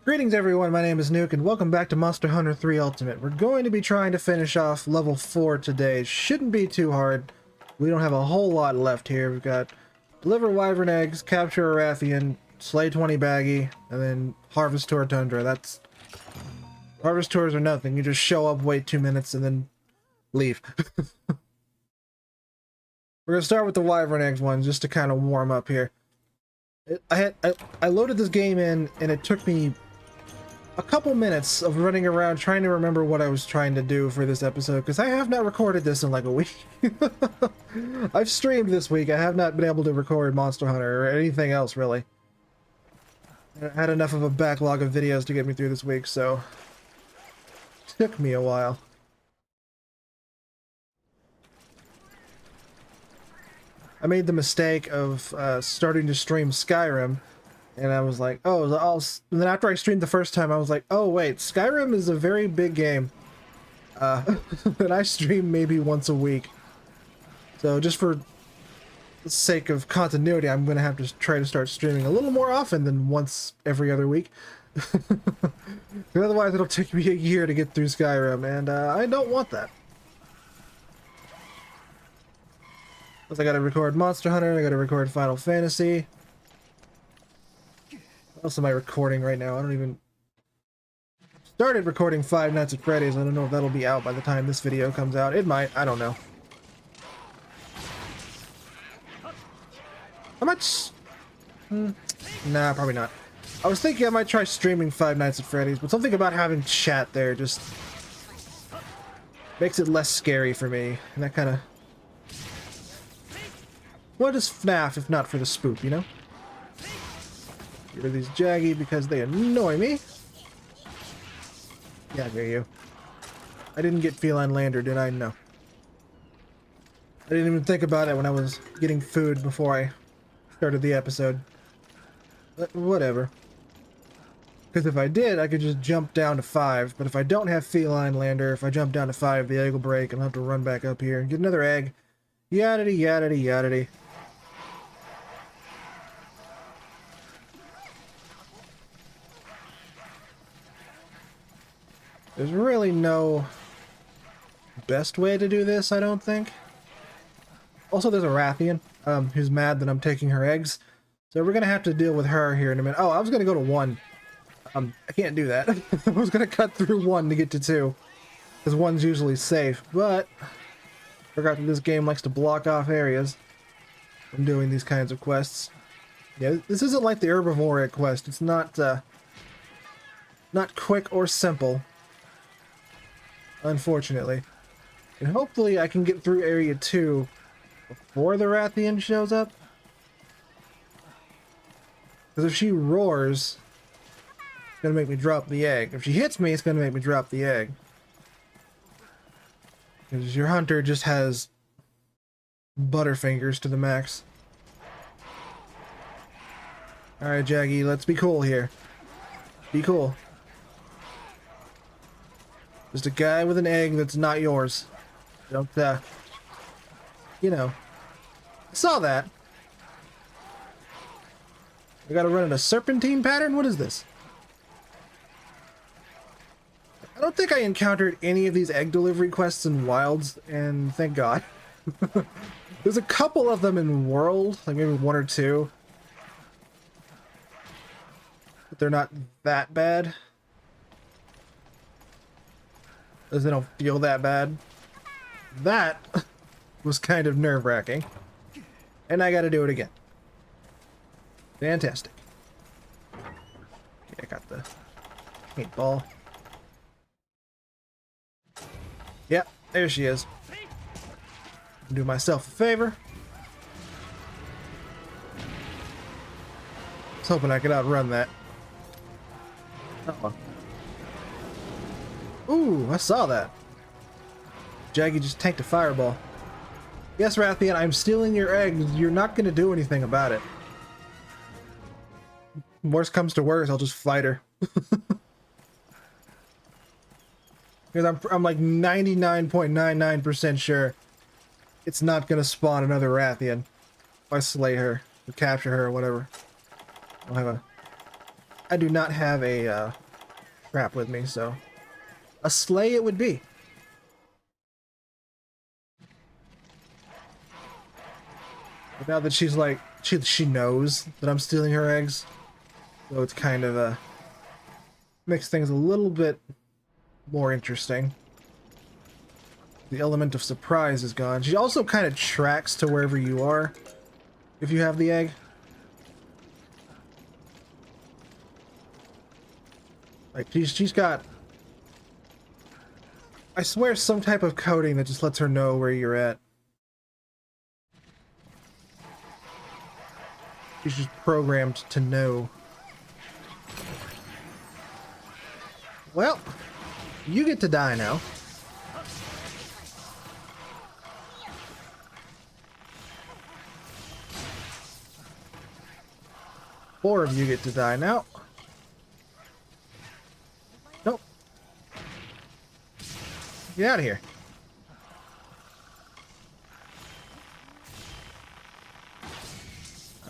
Greetings everyone, my name is Nuke and welcome back to Monster Hunter 3 Ultimate. We're going to be trying to finish off level 4 today. It shouldn't be too hard. We don't have a whole lot left here. We've got deliver Wyvern eggs, capture a Rathian, slay 20 baggy, and then harvest tour tundra. That's... Harvest tours are nothing. You just show up, wait 2 minutes, and then leave. We're going to start with the Wyvern eggs one just to kind of warm up here. I loaded this game in and it took me a couple minutes of running around trying to remember what I was trying to do for this episode, because I have not recorded this in like a week. I've streamed this week. I have not been able to record Monster Hunter or anything else really. I had enough of a backlog of videos to get me through this week, so it took me a while. I made the mistake of starting to stream Skyrim, and I was like, oh, and then after I streamed the first time, I was like, oh wait, Skyrim is a very big game. And I stream maybe once a week. So just for the sake of continuity, I'm going to have to try to start streaming a little more often than once every other week. Otherwise it'll take me a year to get through Skyrim, and I don't want that. I gotta record Monster Hunter, I gotta record Final Fantasy. What else am I recording right now? I don't even... Started recording Five Nights at Freddy's. I don't know if that'll be out by the time this video comes out. It might. I don't know. How much... Nah, probably not. I was thinking I might try streaming Five Nights at Freddy's, but something about having chat there just... makes it less scary for me. And that kind of... What is FNAF if not for the spook, you know? Get rid of these Jaggy because they annoy me. Yeah, I hear you. I didn't get Feline Lander, did I? No. I didn't even think about it when I was getting food before I started the episode. But whatever. Because if I did, I could just jump down to 5. But if I don't have Feline Lander, if I jump down to 5, the egg will break and I'll have to run back up here and get another egg. Yadity, yadity, yadity. There's really no best way to do this, I don't think. Also, there's a Rathian who's mad that I'm taking her eggs. So we're going to have to deal with her here in a minute. Oh, I was going to go to 1. I can't do that. I was going to cut through 1 to get to 2. Because 1's usually safe. But I forgot that this game likes to block off areas from doing these kinds of quests. Yeah, this isn't like the Herbivore egg quest. It's not quick or simple. Unfortunately. And hopefully I can get through Area 2 before the Rathian shows up. Because if she roars, it's going to make me drop the egg. If she hits me, it's going to make me drop the egg. Because your hunter just has butterfingers to the max. Alright, Jaggy, let's be cool here. Be cool. Just a guy with an egg that's not yours. Don't, you know. I saw that. I gotta run in a serpentine pattern? What is this? I don't think I encountered any of these egg delivery quests in Wilds, and thank God. There's a couple of them in World, like maybe 1 or 2. But they're not that bad. As they don't feel that bad. That was kind of nerve-wracking. And I gotta do it again. Fantastic. Okay, I got the paintball. Yep, there she is. Do myself a favor. I was hoping I could outrun that. Uh-oh. Ooh, I saw that. Jaggy just tanked a fireball. Yes, Rathian, I'm stealing your eggs. You're not going to do anything about it. Worst comes to worst, I'll just fight her. Because I'm like 99.99% sure it's not going to spawn another Rathian if I slay her or capture her or whatever. I'll have a I do not have a trap with me, so a sleigh it would be. But now that she's like, she knows that I'm stealing her eggs, so it's kind of makes things a little bit more interesting. The element of surprise is gone. She also kind of tracks to wherever you are if you have the egg. Like she's got, I swear, some type of coding that just lets her know where you're at. She's just programmed to know. Well, you get to die now. Four of you get to die now. Nope. Get out of here.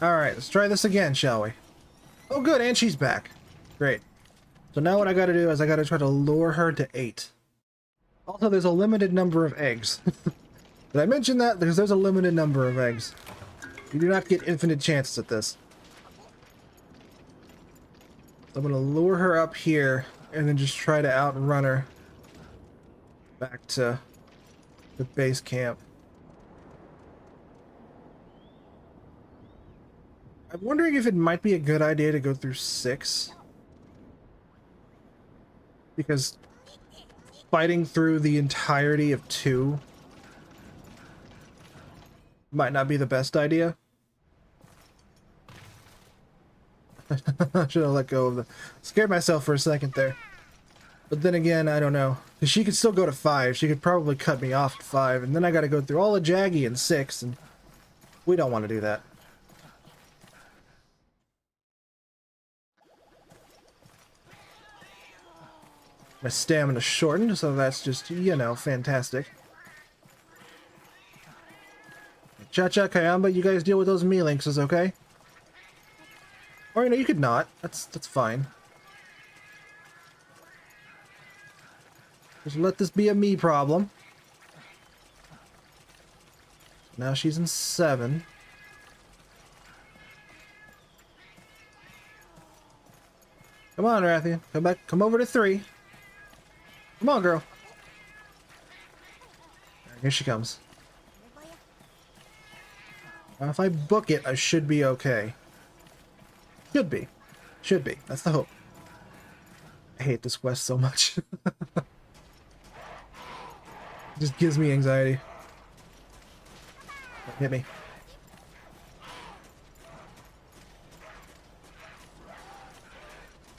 Alright, let's try this again, shall we? Oh good, and she's back. Great. So now what I gotta do is I gotta try to lure her to 8. Also, there's a limited number of eggs. Did I mention that? Because there's a limited number of eggs. You do not get infinite chances at this. So I'm gonna lure her up here and then just try to outrun her back to the base camp. I'm wondering if it might be a good idea to go through 6. Because fighting through the entirety of 2 might not be the best idea. I should have let go of the... Scared myself for a second there. But then again, I don't know. Because she could still go to 5. She could probably cut me off at 5. And then I gotta go through all of Jaggy in 6. And we don't want to do that. My stamina's shortened, so that's just, you know, fantastic. Cha-Cha, Kayamba, you guys deal with those Mealinxes, okay? Or, you know, you could not. That's fine. Just let this be a me problem. Now she's in 7. Come on, Rathian. Come back. Come over to 3. Come on, girl. Here she comes. Now, if I book it, I should be okay. Should be. Should be. That's the hope. I hate this quest so much. It just gives me anxiety. Don't hit me.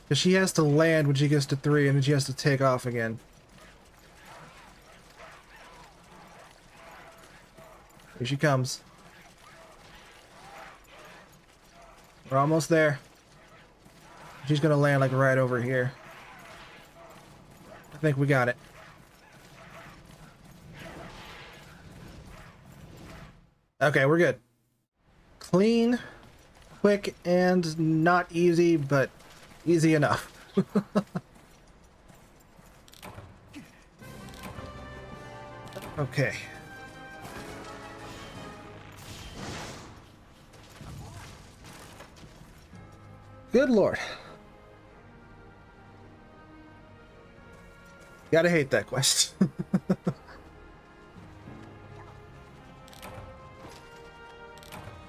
Because she has to land when she gets to 3, and then she has to take off again. Here she comes. We're almost there. She's gonna land like right over here. I think we got it. Okay, we're good. Clean, quick, and not easy, but easy enough. Okay. Good lord. Gotta hate that quest.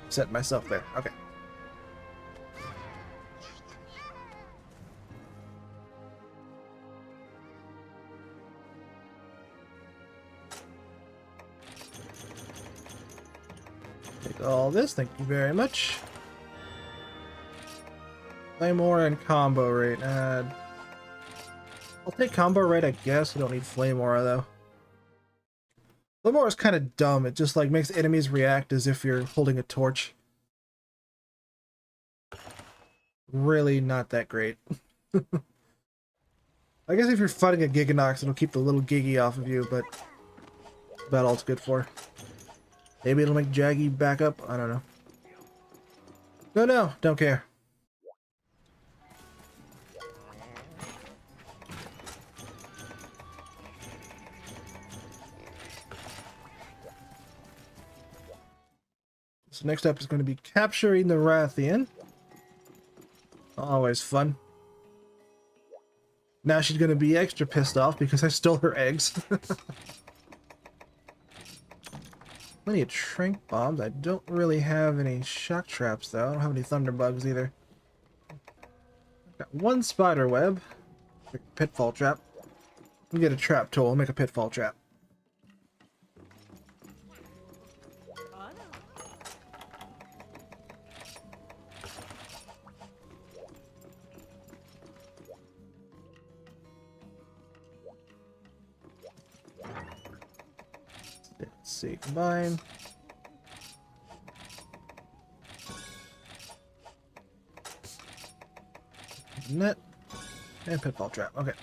Set myself there. Okay. Take all this. Thank you very much. Claymore and combo rate. I'll take combo rate, I guess. I don't need flame aura though. Flame aura is kind of dumb. It just like makes enemies react as if you're holding a torch. Really not that great. I guess if you're fighting a Giganox, it'll keep the little Giggy off of you, but that's about all it's good for. Maybe it'll make Jaggy back up. I don't know. No, don't care. So next up is going to be capturing the Rathian. Always fun. Now she's going to be extra pissed off because I stole her eggs. Plenty of trank bombs. I don't really have any shock traps though. I don't have any thunder bugs either. I've got one spider web. Pitfall trap. Let me get a trap tool. I'll make a pitfall trap. Let's see. Combine. Net. And pitfall trap. Okay.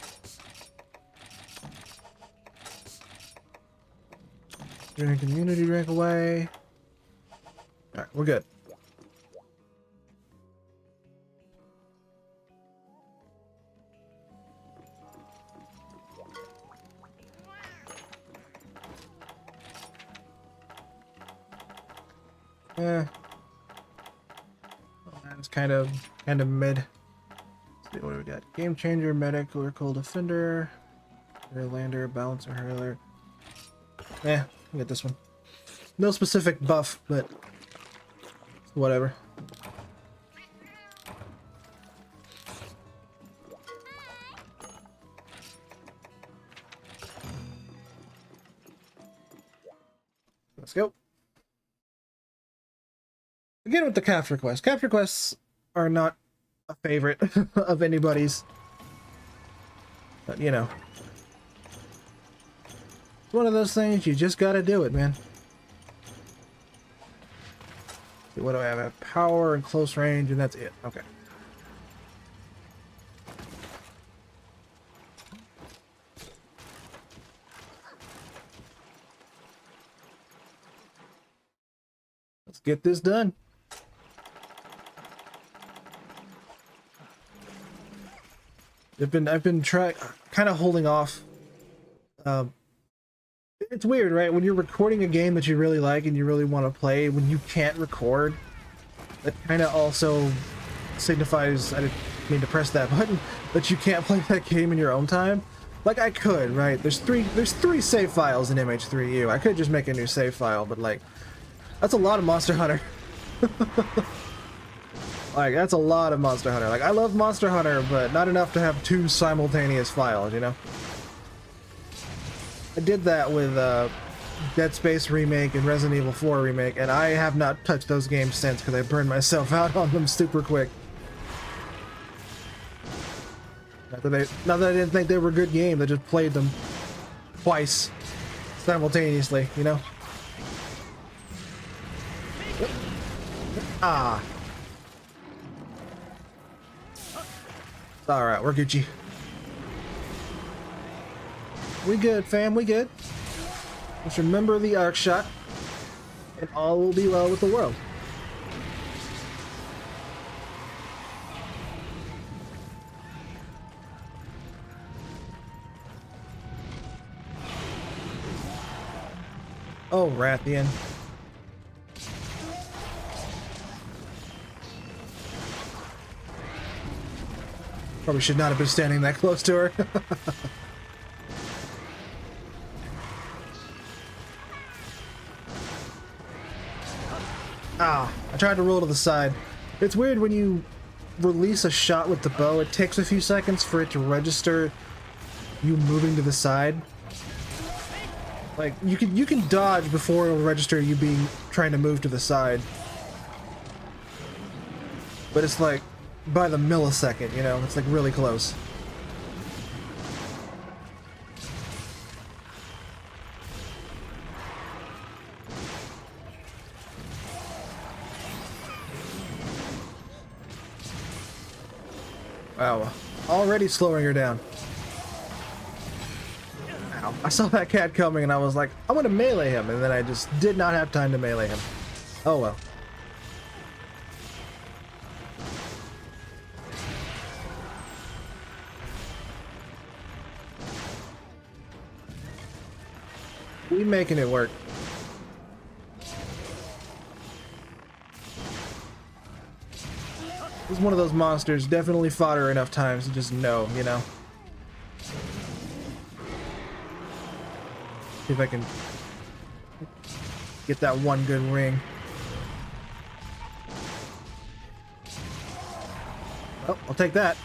Drink immunity drink away. Alright, we're good. Yeah. Well, that's kind of mid. Let's see, what do we got? Game changer, medic, oracle defender, lander, balancer, hurler. Yeah, we get this one. No specific buff, but whatever. Let's go. Again with the capture quests. Capture quests are not a favorite of anybody's. But, you know. It's one of those things, you just gotta do it, man. See, what do I have? I have power and close range, and that's it. Okay. Let's get this done. I've been trying, kind of holding off. It's weird, right? When you're recording a game that you really like and you really want to play, when you can't record, that kind of also signifies, I didn't mean to press that button, that you can't play that game in your own time. Like I could, right? There's three save files in MH3U. I could just make a new save file, but like, that's a lot of Monster Hunter. Like, that's a lot of Monster Hunter. Like, I love Monster Hunter, but not enough to have two simultaneous files, you know? I did that with Dead Space Remake and Resident Evil 4 Remake, and I have not touched those games since because I burned myself out on them super quick. Not that I didn't think they were good games, I just played them twice simultaneously, you know? Ah. Alright, we're Gucci. We good, fam, we good. Just remember the arc shot, and all will be well with the world. Oh, Rathian. Probably should not have been standing that close to her. Ah, I tried to roll to the side. It's weird when you release a shot with the bow, it takes a few seconds for it to register you moving to the side. Like, you can dodge before it'll register you trying to move to the side. But it's like by the millisecond, you know, it's like really close. Wow, already slowing her down. Ow. I saw that cat coming and I was like, I'm gonna melee him, and then I just did not have time to melee him. Oh well. We making it work. is one of those monsters. Definitely fought her enough times to just know, you know. See if I can get that one good ring. Oh, I'll take that.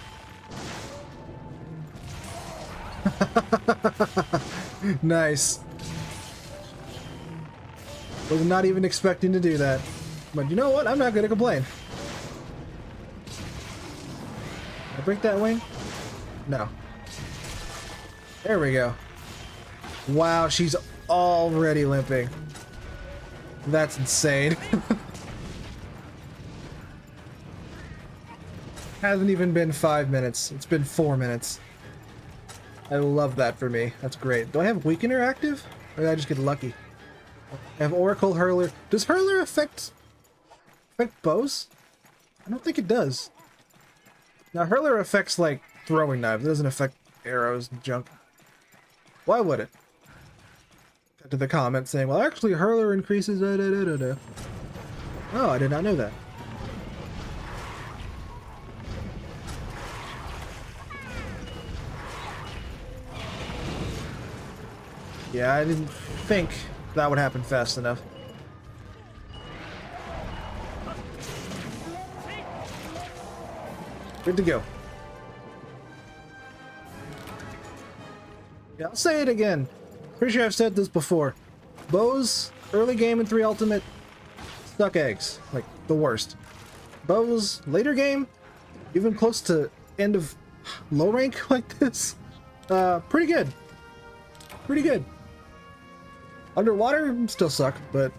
Nice. Was not even expecting to do that. But you know what? I'm not gonna complain. Did I break that wing? No. There we go. Wow, she's already limping. That's insane. Hasn't even been 5 minutes. It's been 4 minutes. I love that for me. That's great. Do I have Weakener active? Or did I just get lucky? I have Oracle, Hurler. Does Hurler affect bows? I don't think it does. Now, Hurler affects, like, throwing knives. It doesn't affect arrows and junk. Why would it? Got to the comment saying, well, actually, Hurler increases... Oh, I did not know that. Yeah, I didn't think that would happen fast enough. Good to go. Yeah, I'll say it again. Pretty sure I've said this before. Bows, early game in 3 Ultimate, suck eggs. Like, the worst. Bows, later game, even close to end of low rank like this, pretty good. Pretty good. Underwater, still suck, but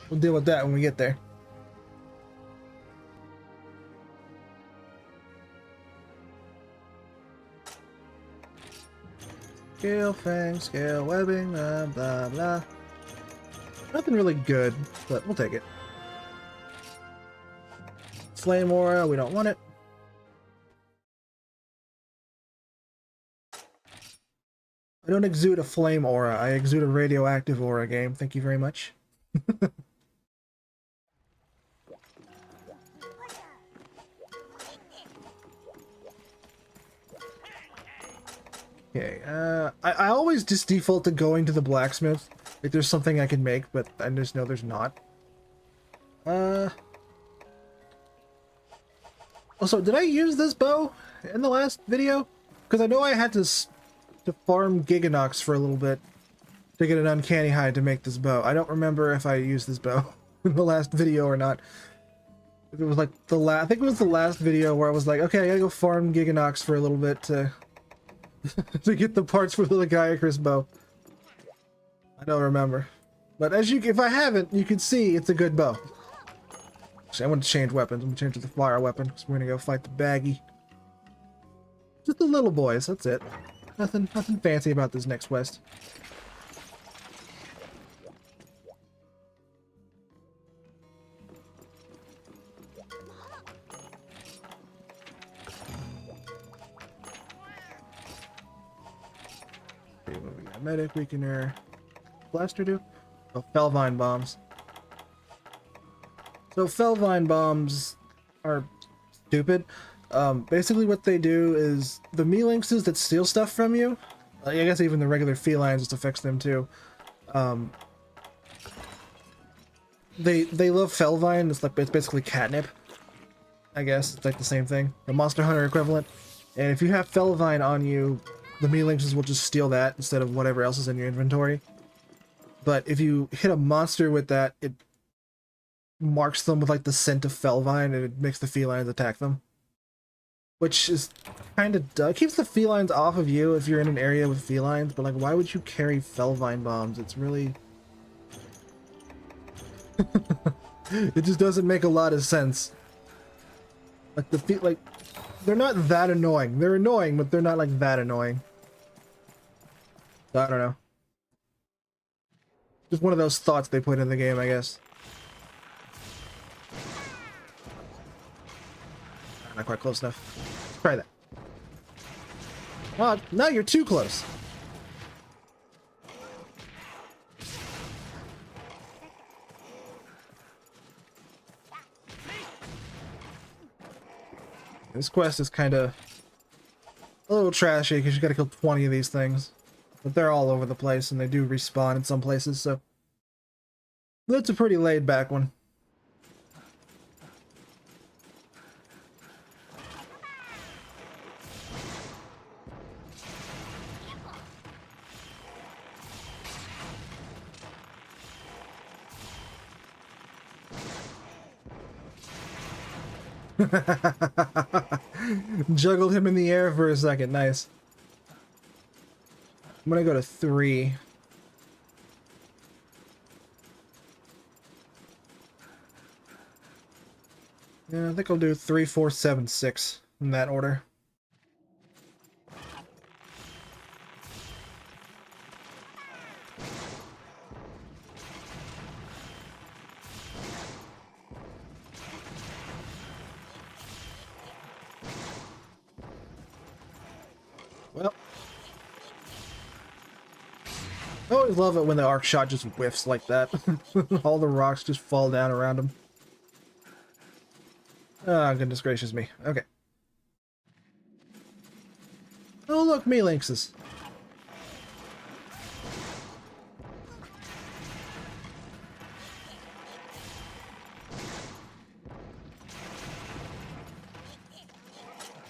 we'll deal with that when we get there. Scale, fang, scale, webbing, blah, blah, blah. Nothing really good, but we'll take it. Flame aura, we don't want it. I don't exude a flame aura, I exude a radioactive aura game. Thank you very much. Okay, I always just default to going to the blacksmith if there's something I can make, but I just know there's not. Also, did I use this bow in the last video? Because I know I had to farm Giganox for a little bit to get an uncanny hide to make this bow. I don't remember if I used this bow in the last video or not. If it was like the I think it was the last video where I was like, okay, I gotta go farm Giganox for a little bit to to get the parts for the Gaiacris bow. I don't remember. But as if I haven't, you can see it's a good bow. Actually, I want to change weapons. I'm gonna change to the fire weapon because we're gonna go fight the baggy. Just the little boys, that's it. Nothing fancy about this next quest. Okay, what we got? Medic, Weakener, Blaster do? Oh, Felvine bombs. So Felvine bombs are stupid. Basically what they do is the Mealinxes that steal stuff from you, I guess even the regular felines just affects them too. They love Felvine. It's basically catnip. I guess it's like the same thing, the Monster Hunter equivalent. And if you have Felvine on you, the Mealinxes will just steal that instead of whatever else is in your inventory. But if you hit a monster with that, it marks them with like the scent of Felvine, and it makes the felines attack them. Which is kind of it keeps the felines off of you if you're in an area with felines, but like, why would you carry Felvine bombs? It's really it just doesn't make a lot of sense. Like they're not that annoying. They're annoying, but they're not like that annoying. So, I don't know. Just one of those thoughts they put in the game, I guess. Not quite close enough. Let's try that. Oh, no, you're too close. This quest is kind of a little trashy because you got to kill 20 of these things. But they're all over the place and they do respawn in some places, so that's a pretty laid back one. Juggled him in the air for a second. Nice. I'm gonna go to 3. Yeah, I think I'll do 3, 4, 7, 6 in that order. Well, I always love it when the arc shot just whiffs like that. All the rocks just fall down around him. Ah, goodness gracious me. Okay. Oh, look, me lynxes.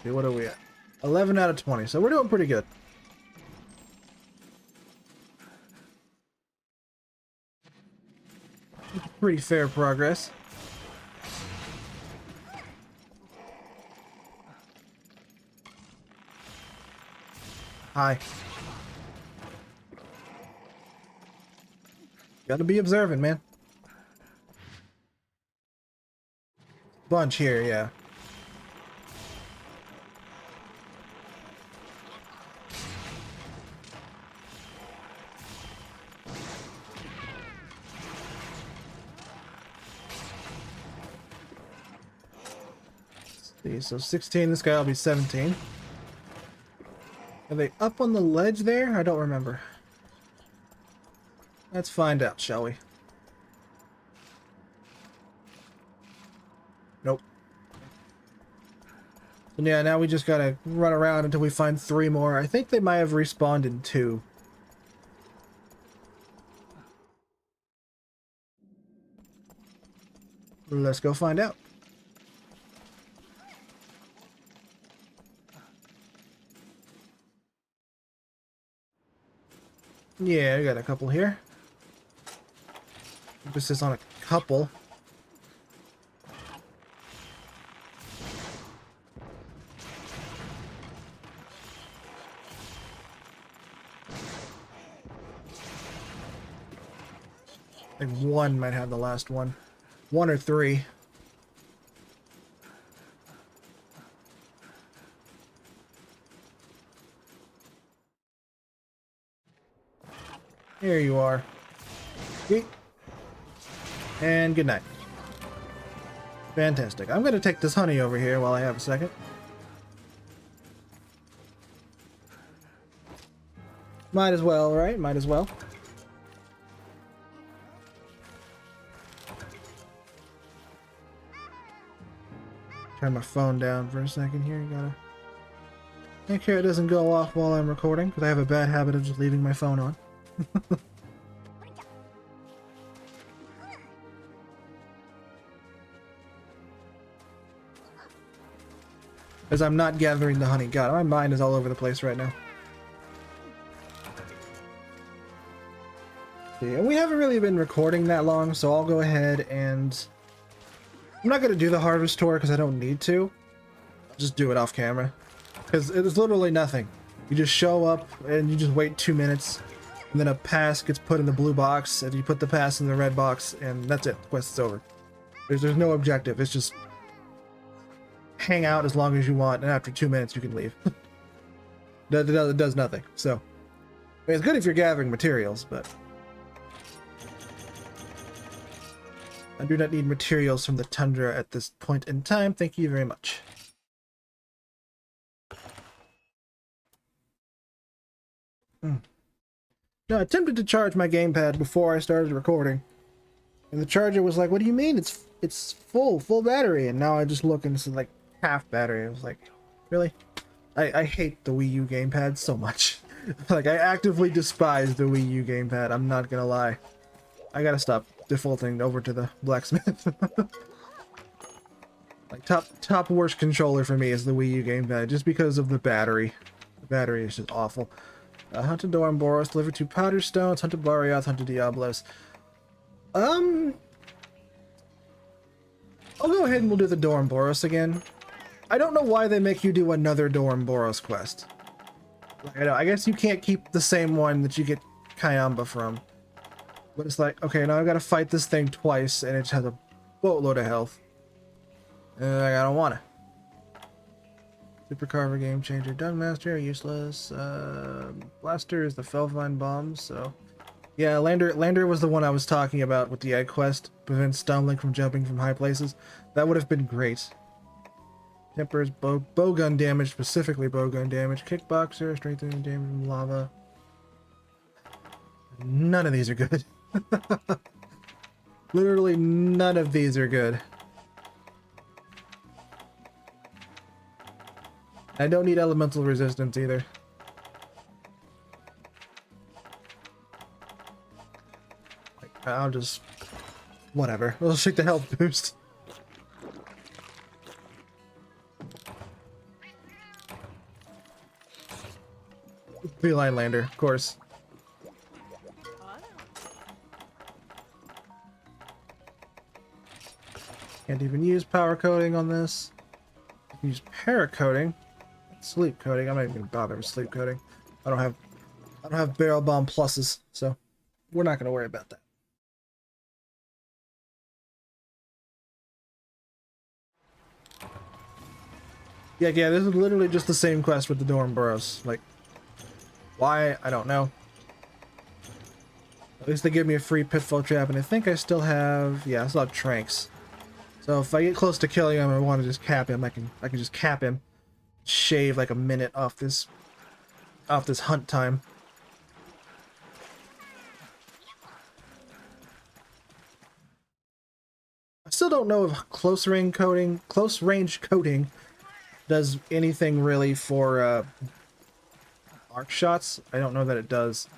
Okay, what are we at? 11 out of 20, so we're doing pretty good. Pretty fair progress. Hi. Gotta be observant, man. Bunch here, yeah. See, so 16, this guy will be 17. Are they up on the ledge there? I don't remember. Let's find out, shall we? Nope. So yeah, now we just gotta run around until we find 3 more. I think they might have respawned in 2. Let's go find out. Yeah, we got a couple here. Emphasis on a couple. I think 1 might have the last one. 1 or 3. Here you are. Sweet. And good night. Fantastic. I'm going to take this honey over here while I have a second. Might as well, right? Might as well. Turn my phone down for a second here. You gotta make sure it doesn't go off while I'm recording, because I have a bad habit of just leaving my phone on. As I'm not gathering the honey. God, my mind is all over the place right now. Yeah, we haven't really been recording that long, so I'll go ahead and... I'm not going to do the harvest tour because I don't need to. I'll just do it off camera. Because it's literally nothing. You just show up and you just wait 2 minutes, and then a pass gets put in the blue box, and you put the pass in the red box, and that's it. The quest is over. There's no objective. It's just hang out as long as you want, and after 2 minutes you can leave. It does nothing. So, I mean, it's good if you're gathering materials, but I do not need materials from the tundra at this point in time. Thank you very much. No, I attempted to charge my gamepad before I started recording, and the charger was like, "What do you mean? It's full battery." And now I just look and it's like half battery. I was like, really? I hate the Wii U gamepad so much. Like, I actively despise the Wii U gamepad. I'm not gonna lie. I gotta stop defaulting over to the blacksmith. Like, top worst controller for me is the Wii U gamepad, just because of the battery. The battery is just awful. Hunted Doramboros, delivered 2 powder stones, hunted Barioth, hunted Diablos. I'll go ahead and we'll do the Doramboros again. I don't know why they make you do another Doramboros quest. Like, I guess you can't keep the same one that you get Kayamba from. But it's like, okay, now I've got to fight this thing twice, and it just has a boatload of health. And I don't want to. Super Carver, Game Changer, Dunmaster, useless. Blaster is the Felvine bomb, so... Yeah, Lander was the one I was talking about with the egg quest. Prevent stumbling from jumping from high places. That would have been great. Tempers, bowgun damage, specifically bowgun damage. Kickboxer, strengthening damage from lava. None of these are good. Literally none of these are good. I don't need elemental resistance either. Like, I'll just... whatever. We'll take the health boost. Feline Lander, of course. Can't even use power coating on this. Use para coating. Sleep coating. I'm not even gonna bother with sleep coating. I don't have barrel bomb pluses, so we're not gonna worry about that. Yeah, this is literally just the same quest with the Doramboros. Like, why? I don't know. At least they give me a free pitfall trap, and I think I still have... yeah, I still have Tranks. So if I get close to killing him, I want to just cap him. I can just cap him, shave like a minute off this hunt time. I still don't know if close range coating does anything really for arc shots. I don't know that it does.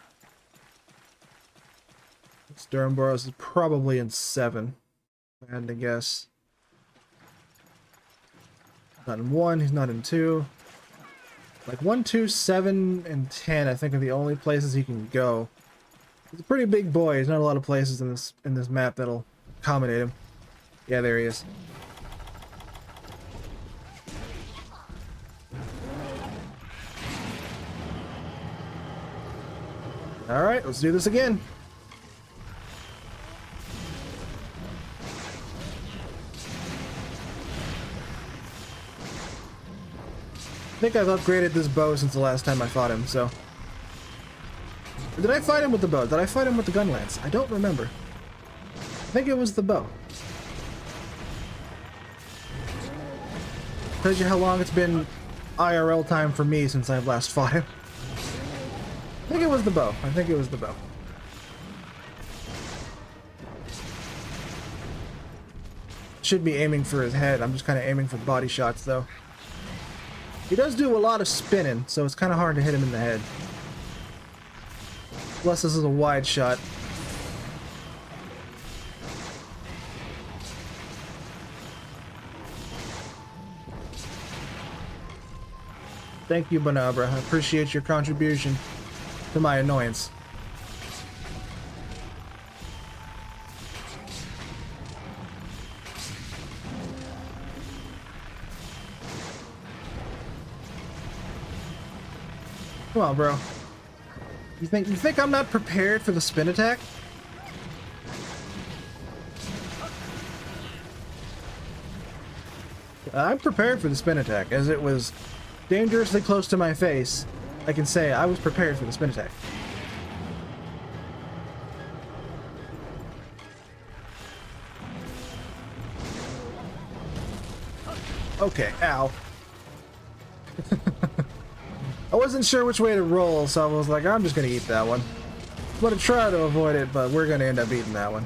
Doramboros is probably in 7. I had to guess. Not in 1, he's not in 2. Like 1, 2, 7, and 10 I think are the only places he can go. He's a pretty big boy. There's not a lot of places in this map that'll accommodate him. Yeah, there he is. Alright, let's do this again. I think I've upgraded this bow since the last time I fought him, so... Or did I fight him with the bow? Did I fight him with the gun lance? I don't remember. I think it was the bow. Tells you how long it's been IRL time for me since I've last fought him. I think it was the bow. I think it was the bow. Should be aiming for his head. I'm just kind of aiming for body shots, though. He does do a lot of spinning, so it's kind of hard to hit him in the head. Plus, this is a wide shot. Thank you, Bonabra. I appreciate your contribution to my annoyance. Come on, bro. You think I'm not prepared for the spin attack? I'm prepared for the spin attack, as it was dangerously close to my face. I can say I was prepared for the spin attack. Okay, ow. I wasn't sure which way to roll, so I was like, I'm just gonna eat that one. I'm gonna try to avoid it, but we're gonna end up eating that one.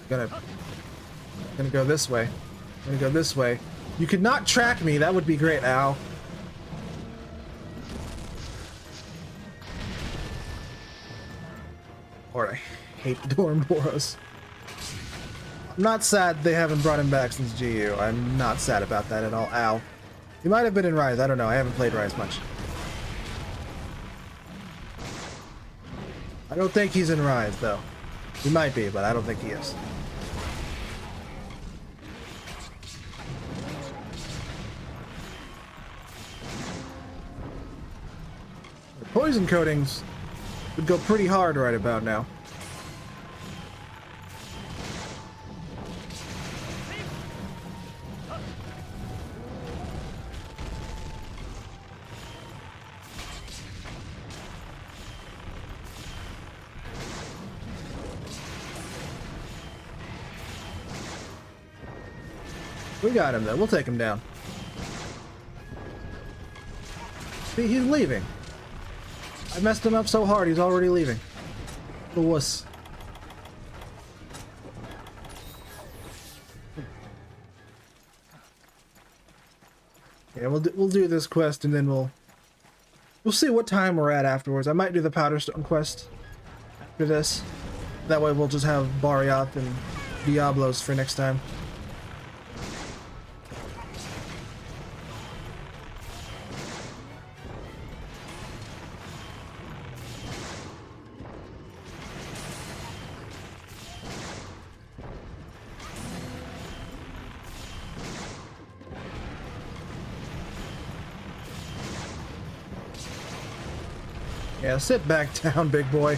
Gonna go this way. Gonna go this way. You could not track me. That would be great. Ow. Lord, I hate the Dornboros. I'm not sad they haven't brought him back since GU. I'm not sad about that at all. Ow. He might have been in Rise. I don't know. I haven't played Rise much. I don't think he's in Rise, though. He might be, but I don't think he is. The poison coatings would go pretty hard right about now. We got him, though. We'll take him down. See, he's leaving. I messed him up so hard, he's already leaving. The wuss. Yeah, we'll do this quest, and then we'll see what time we're at afterwards. I might do the Powderstone quest after this. That way we'll just have Barioth and Diablos for next time. Yeah, sit back down, big boy.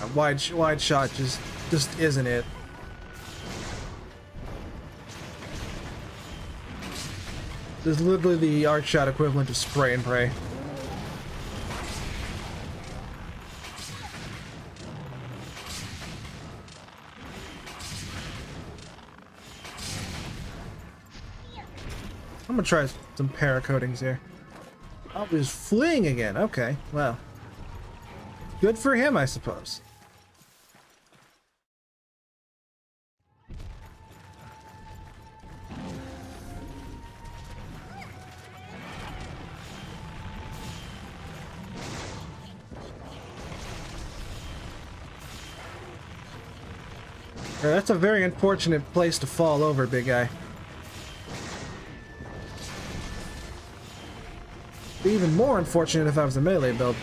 A wide shot just isn't it. This is literally the arc shot equivalent to spray and pray. I'm gonna try some para coatings here. Oh, he's fleeing again. Okay, well. Good for him, I suppose. That's a very unfortunate place to fall over, big guy. Be even more unfortunate if I was a melee build.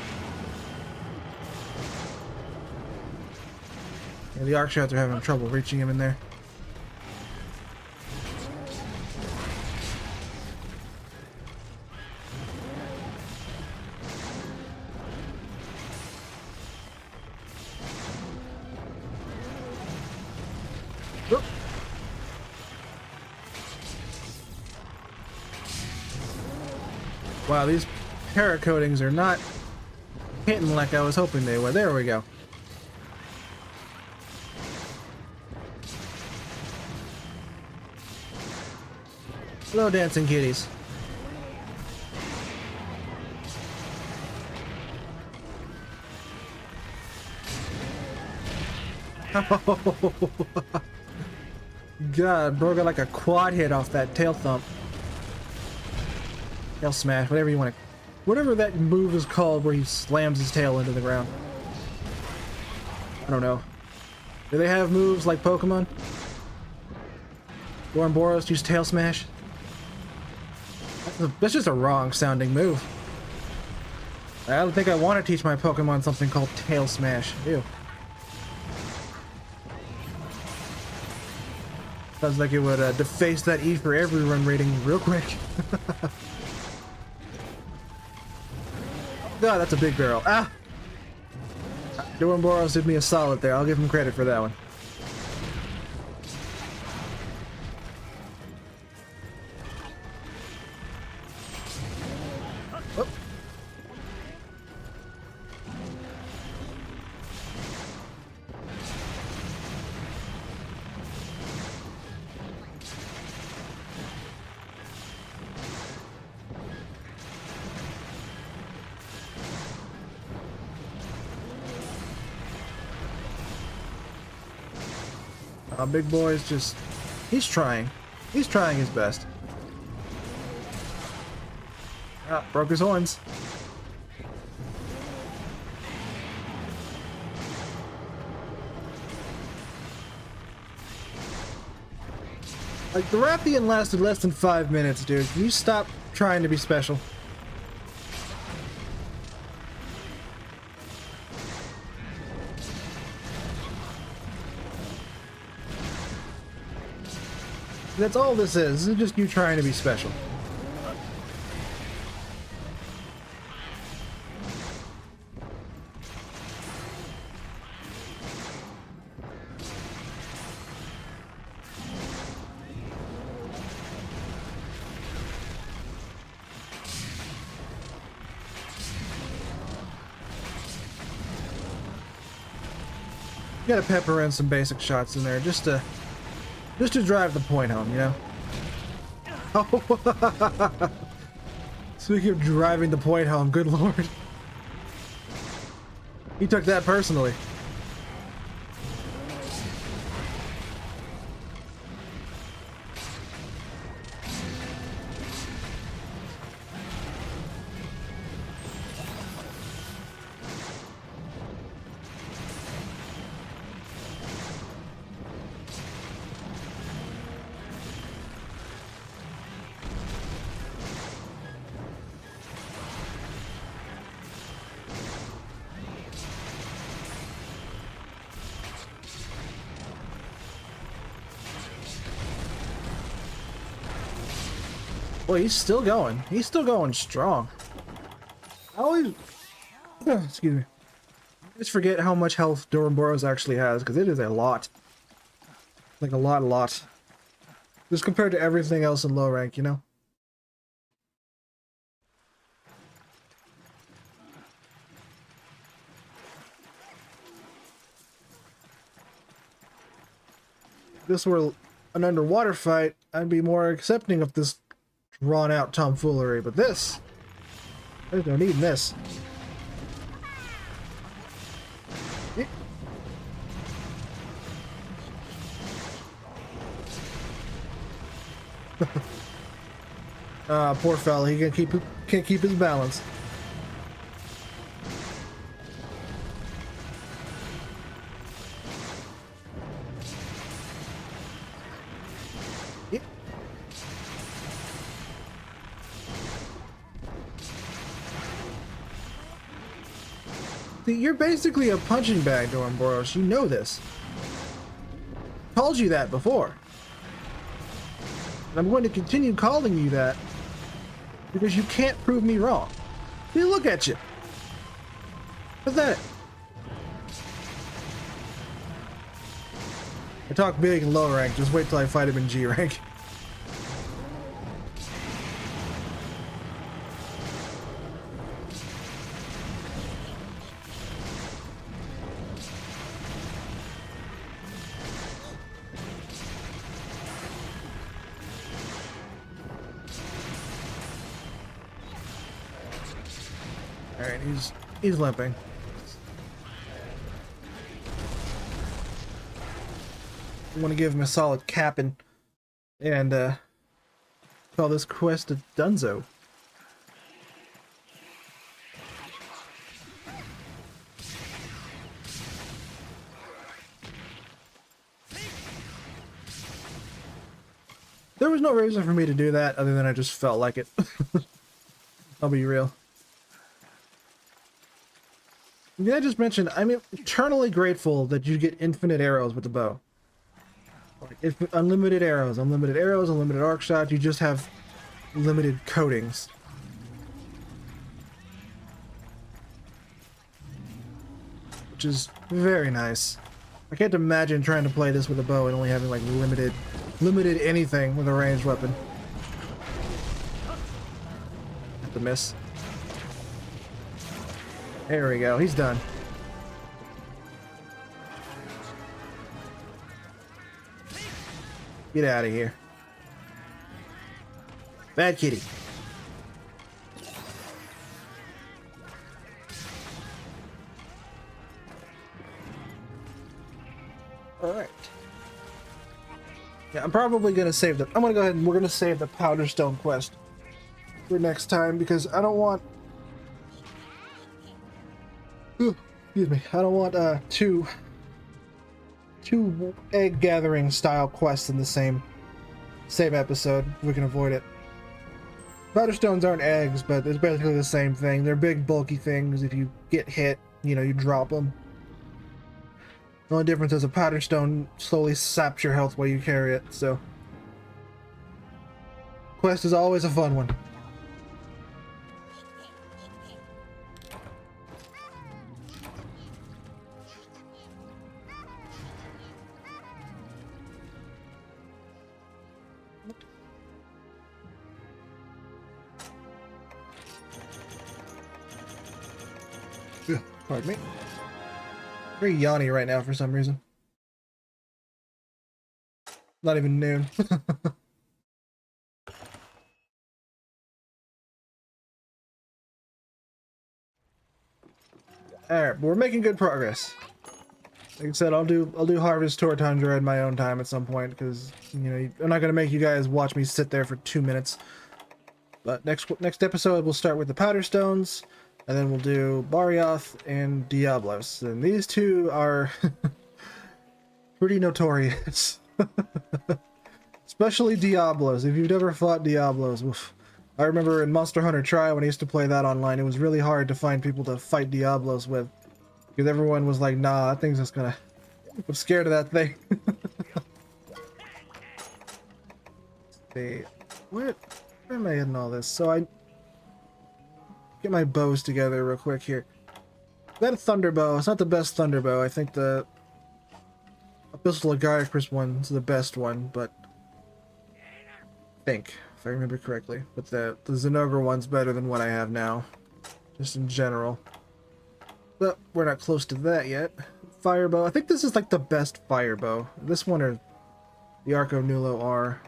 Yeah, the arc shots are having trouble reaching him in there. Oop. Wow, these para coatings are not hitting like I was hoping they were. There we go. Hello, dancing kitties. God, bro got like a quad hit off that tail thump. Tail smash, whatever you want to... Whatever that move is called where he slams his tail into the ground. I don't know. Do they have moves like Pokemon? Dornboros use tail smash? That's just a wrong sounding move. I don't think I want to teach my Pokemon something called tail smash. Ew. Sounds like it would deface that E for everyone rating real quick. God, that's a big barrel. Ah! Dornboros did me a solid there. I'll give him credit for that one. Oh. Big boy's just... He's trying. He's trying his best. Ah, broke his horns. Like, the Rathian lasted less than 5 minutes, dude. Can you stop trying to be special? That's all this is. This is just you trying to be special. You gotta pepper in some basic shots in there just to drive the point home, you know? Oh. Speaking of driving the point home, good lord. He took that personally. Boy, he's still going. He's still going strong. I always... Excuse me. I just forget how much health Doranboros actually has, because it is a lot. Like, a lot. Just compared to everything else in low rank, you know? If this were an underwater fight, I'd be more accepting of this drawn out tomfoolery, but this, there's no need in this. Poor fella, he can't keep his balance. See, you're basically a punching bag, Doranboros. You know this. Told you that before. And I'm going to continue calling you that because you can't prove me wrong. See, look at you. Pathetic. I talk big and low rank. Just wait till I fight him in G rank. Alright, he's limping. I want to give him a solid capping and call this quest a dunzo. There was no reason for me to do that other than I just felt like it. I'll be real. Did I just mention, I'm eternally grateful that you get infinite arrows with the bow. Like, unlimited arrows, unlimited arc shots, you just have limited coatings. Which is very nice. I can't imagine trying to play this with a bow and only having like limited anything with a ranged weapon. Have to miss. There we go, he's done. Get out of here. Bad kitty. Alright. Yeah, I'm probably gonna save the. I'm gonna go ahead and we're gonna save the Powder Stone quest for next time because I don't want. Excuse me. I don't want two egg gathering style quests in the same episode. We can avoid it. Powder stones aren't eggs, but it's basically the same thing. They're big, bulky things. If you get hit, you know, you drop them. The only difference is a powder stone slowly saps your health while you carry it, so. Quest is always a fun one. Pardon me. Very yawny right now for some reason. Not even noon. Alright, but we're making good progress. Like I said, I'll do Harvest Tour Tundra in my own time at some point because you know I'm not gonna make you guys watch me sit there for 2 minutes. But next episode we'll start with the Powder Stones, and then we'll do Barioth and Diablos, and these two are pretty notorious. Especially Diablos. If you've never fought Diablos, oof. I remember in Monster Hunter Tri when I used to play that online, it was really hard to find people to fight Diablos with. Because everyone was like, nah, that thing's just gonna... I'm scared of that thing. See, where am I in all this? So I... Get my bows together real quick here. That thunder bow, it's not the best thunder bow. I think the... Abyssal Lagiacrus one's the best one, but... I think, if I remember correctly. But the Zinogre one's better than what I have now. Just in general. But we're not close to that yet. Firebow. I think this is like the best firebow. This one or the Arco Nulo R.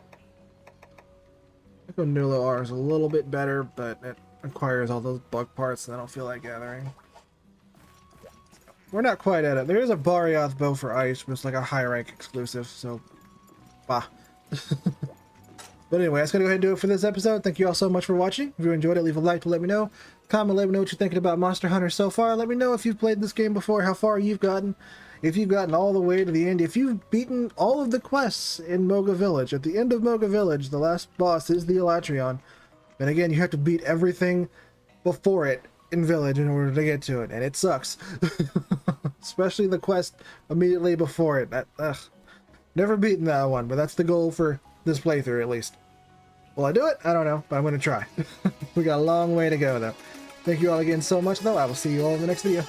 Arco Nulo R is a little bit better, but it requires all those bug parts that I don't feel like gathering. We're not quite at it. There is a Barioth bow for ice, but it's like a high rank exclusive, so bah. But anyway, that's gonna go ahead and do it for this episode. Thank you all so much for watching. If you enjoyed it, leave a like to let me know. Comment, let me know what you're thinking about Monster Hunter so far. Let me know if you've played this game before, how far you've gotten. If you've gotten all the way to the end. If you've beaten all of the quests in Moga Village. At the end of Moga Village, the last boss is the Elatrion. And again, you have to beat everything before it in Village in order to get to it. And it sucks. Especially the quest immediately before it. Never beaten that one, but that's the goal for this playthrough at least. Will I do it? I don't know, but I'm going to try. We got a long way to go, though. Thank you all again so much, though. I will see you all in the next video.